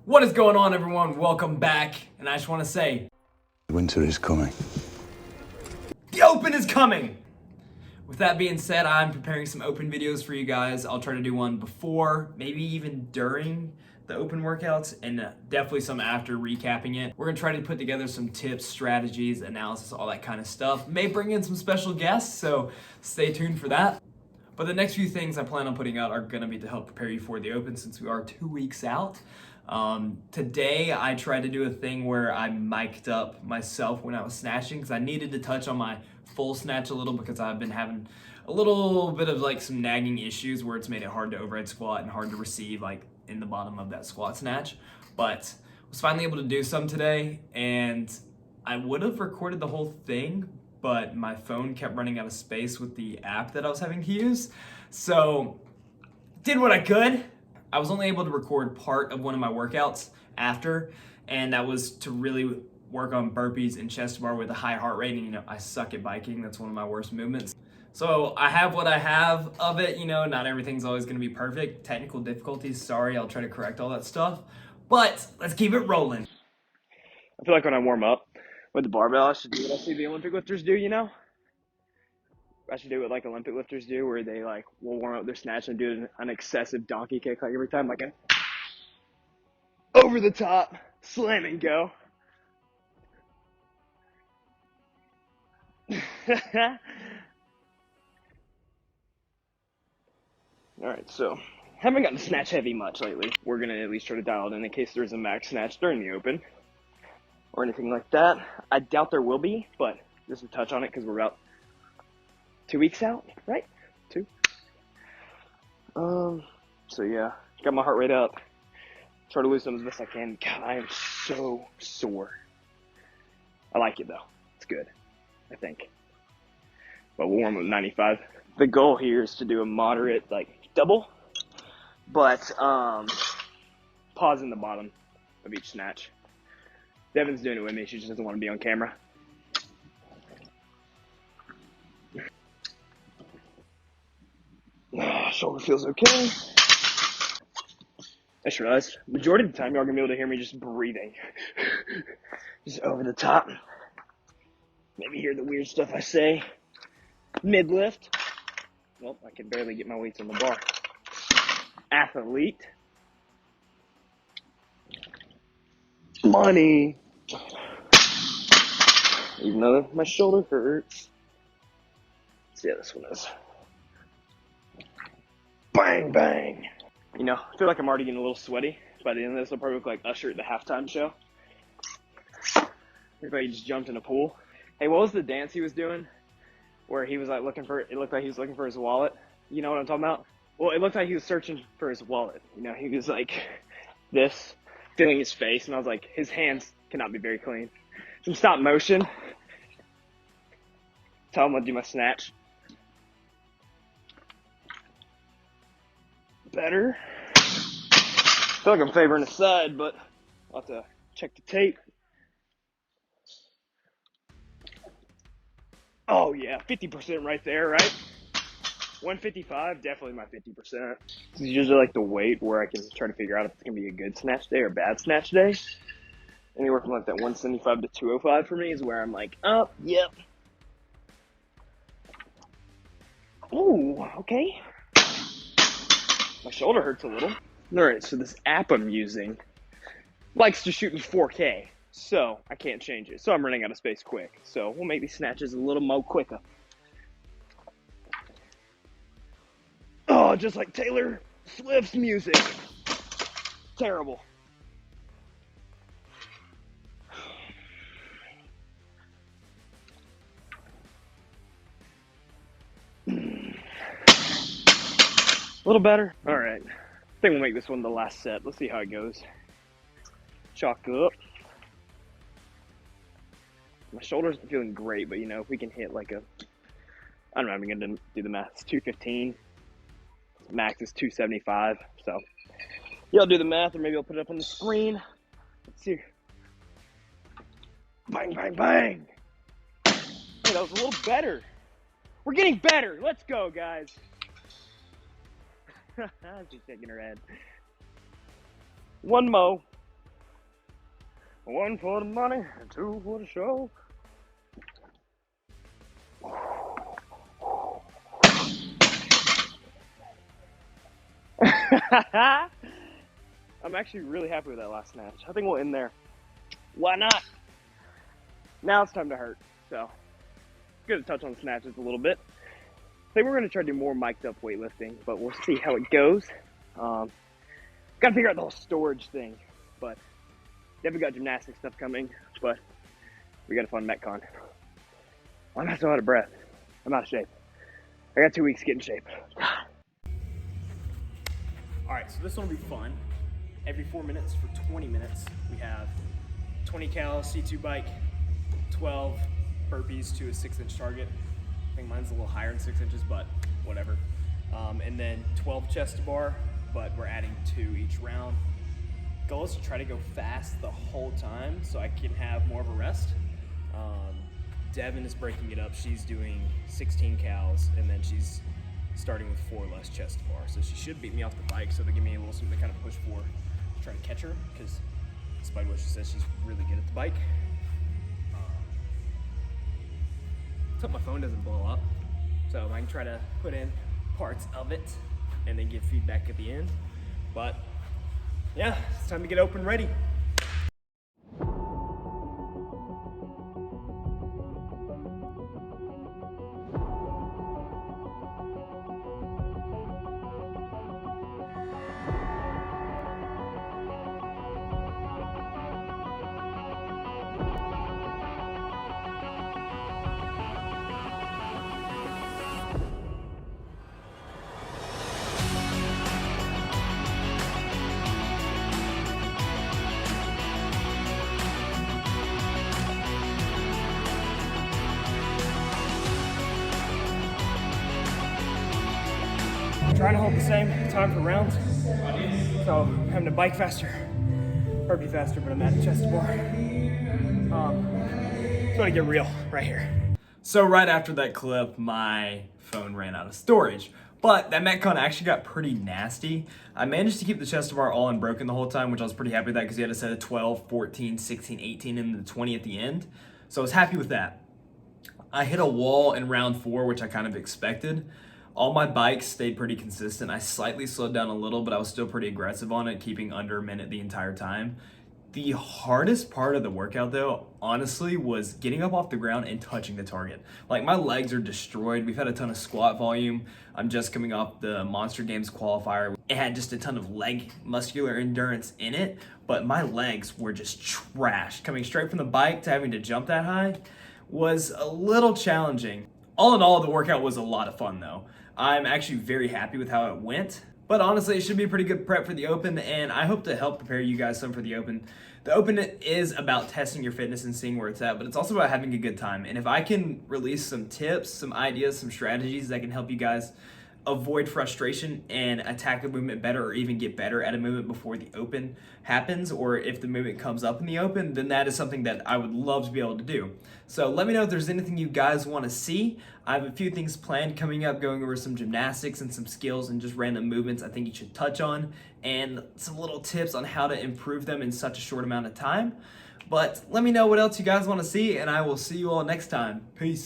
What is going on, everyone? Welcome back. And I just want to say, Winter is coming. the Open is coming! With that being said, I'm preparing some Open videos for you guys. I'll try to do one before, maybe even during the Open workouts, and definitely some after, recapping it. We're gonna try to put together some tips, strategies, analysis, all that kind of stuff. May bring in some special guests, so stay tuned for that. But the next few things I plan on putting out are gonna be to help prepare you for the Open, since we are 2 weeks out. Today I tried to do a thing where I mic'd up myself when I was snatching, because I needed to touch on my full snatch a little, because I've been having a little bit of like some nagging issues where it's made it hard to overhead squat and hard to receive like in the bottom of that squat snatch. But was finally able to do some today, and I would have recorded the whole thing, but my phone kept running out of space with the app that I was having to use. So did what I could. I was only able to record part of one of my workouts after, and that was to really work on burpees and chest bar with a high heart rate. And I suck at biking. That's one of my worst movements. So I have what I have of it. Not everything's always gonna be perfect. Technical difficulties, sorry, I'll try to correct all that stuff. But let's keep it rolling. I feel like when I warm up with the barbell, I should do what I see the Olympic lifters do, I should do what like Olympic lifters do, where they like will warm up their snatch and do an excessive donkey kick like every time, like an over the top slam and go. Alright, so haven't gotten to snatch heavy much lately. We're gonna at least try to dial it in case there's a max snatch during the Open or anything like that. I doubt there will be, but just to touch on it because we're about 2 weeks out, right? 2. So yeah, got my heart rate up. Try to lose some as best I can. God, I am so sore. I like it though. It's good, I think. But we'll warm up 95. The goal here is to do a moderate, like, double, but pause in the bottom of each snatch. Devin's doing it with me. She just doesn't want to be on camera. Shoulder feels okay. I just realized, majority of the time, y'all are going to be able to hear me just breathing. Just over the top. Maybe hear the weird stuff I say. Mid-lift. Well, I can barely get my weights on the bar. Athlete. Money. Even though my shoulder hurts. Let's see how this one is. Bang, bang. I feel like I'm already getting a little sweaty. By the end of this, I'll probably look like Usher at the halftime show. Everybody just jumped in a pool. Hey, what was the dance he was doing? Where he was like it looked like he was looking for his wallet. You know what I'm talking about? Well, it looked like he was searching for his wallet. He was like this, feeling his face, and I was like, his hands cannot be very clean. Some stop motion. Tell him I'll do my snatch. Better. I feel like I'm favoring the side, but I'll have to check the tape. Oh yeah, 50% right there, right? 155, definitely my 50%. This is usually like the weight where I can try to figure out if it's going to be a good snatch day or bad snatch day. Anywhere from like that 175 to 205 for me is where I'm like, oh, yep. Ooh, okay. My shoulder hurts a little. Alright, so this app I'm using likes to shoot in 4K, so I can't change it. So I'm running out of space quick. So we'll make these snatches a little more quicker. Oh, just like Taylor Swift's music. Terrible. A little better. All right. I think we'll make this one the last set. Let's see how it goes. Chalk up. My shoulders are feeling great, but if we can hit like I don't know, I'm going to do the math. It's 215. Max is 275. So, y'all do the math, or maybe I'll put it up on the screen. Let's see. Bang, bang, bang. Hey, that was a little better. We're getting better. Let's go, guys. She's shaking her head. One mo. One for the money, two for the show. I'm actually really happy with that last snatch. I think we'll end there. Why not? Now it's time to hurt. So, good to touch on snatches a little bit. I think we're going to try to do more mic'd up weightlifting, but we'll see how it goes. Got to figure out the whole storage thing, but definitely got gymnastic stuff coming, but we got a fun Metcon. I'm not so out of breath. I'm out of shape. I got 2 weeks to get in shape. All right, so this one will be fun. Every 4 minutes for 20 minutes, we have 20 cal C2 bike, 12 burpees to a 6-inch target. I think mine's a little higher than 6 inches, but whatever. And then 12 chest to bar, but we're adding 2 each round. Goal is to try to go fast the whole time so I can have more of a rest. Devin is breaking it up. She's doing 16 cals, and then she's starting with 4 less chest to bar. So she should beat me off the bike, so they give me a little something to kind of push for, try to catch her, because despite what she says, she's really good at the bike. Let's hope my phone doesn't blow up, so I can try to put in parts of it and then give feedback at the end. But yeah, it's time to get open ready. Trying to hold the same time per round, so I'm having to bike faster, burpee faster, but I'm at a chest bar. Just want to get real right here. So right after that clip, my phone ran out of storage, but that Metcon actually got pretty nasty. I managed to keep the chest bar all unbroken the whole time, which I was pretty happy with that because you had a set of 12, 14, 16, 18, and the 20 at the end. So I was happy with that. I hit a wall in round 4, which I kind of expected. All my bikes stayed pretty consistent. I slightly slowed down a little, but I was still pretty aggressive on it, keeping under a minute the entire time. The hardest part of the workout, though, honestly, was getting up off the ground and touching the target. Like, my legs are destroyed. We've had a ton of squat volume. I'm just coming off the Monster Games qualifier. It had just a ton of leg muscular endurance in it, but my legs were just trashed. Coming straight from the bike to having to jump that high was a little challenging. All in all, the workout was a lot of fun, though. I'm actually very happy with how it went, but honestly, it should be a pretty good prep for the Open, and I hope to help prepare you guys some for the Open. The Open is about testing your fitness and seeing where it's at, but it's also about having a good time. And if I can release some tips, some ideas, some strategies that can help you guys avoid frustration and attack the movement better, or even get better at a movement before the Open happens, or if the movement comes up in the Open, then that is something that I would love to be able to do. So let me know if there's anything you guys want to see. I have a few things planned coming up, going over some gymnastics and some skills and just random movements I think you should touch on, and some little tips on how to improve them in such a short amount of time. But let me know what else you guys want to see, and I will see you all next time. Peace.